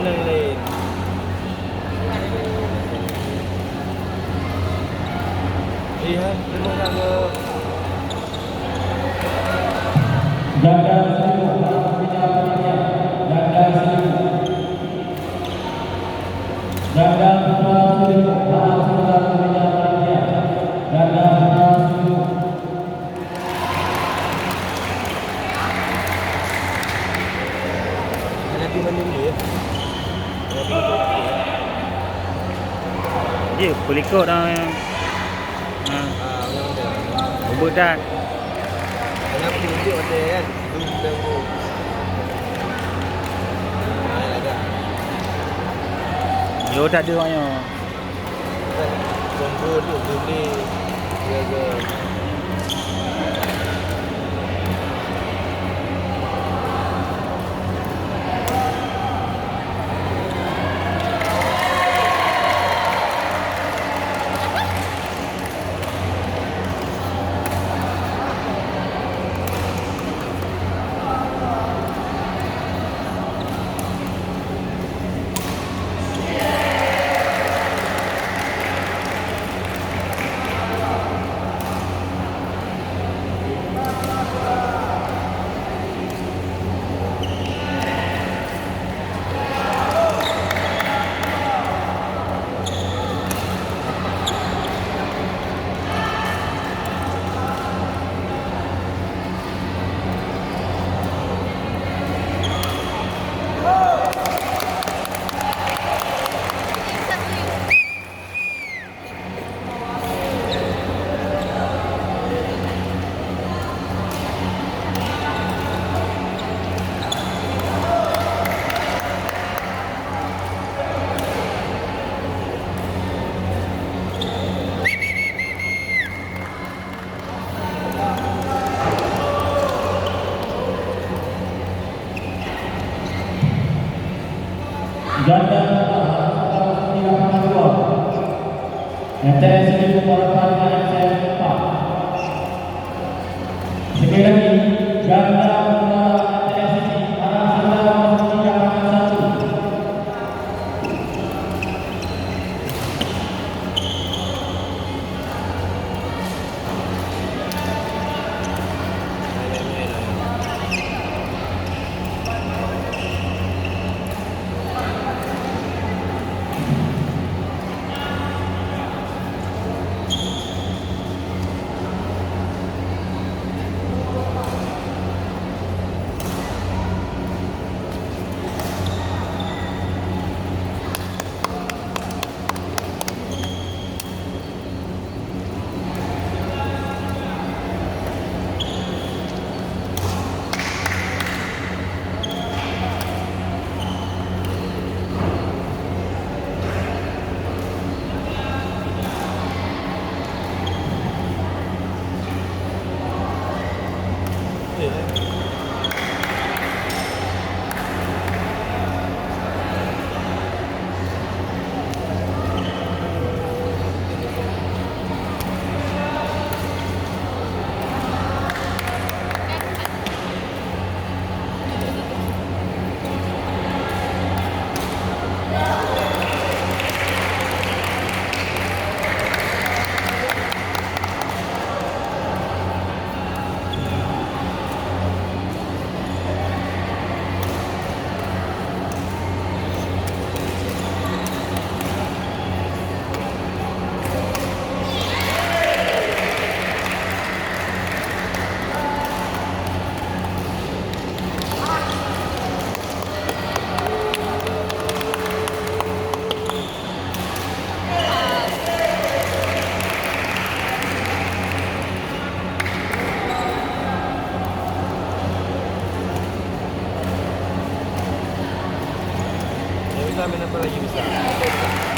lain-lain. Lihat, semua jaga. Jaga seribu, jaga seribu, jaga seribu, jaga seribu. Nabi mandi dulu ya. Dia boleh ikut dah yang bubur dah. Kenapa tunjuk ada kan? Itu kita pun. Ada. Dia tak ada maknanya. Jemput tu beli. Jaga. Ganda NTS 1000 melakukan NTS 4. Sekali lagi ganda NTS ini arah saudara masuk 那边的过来有啥？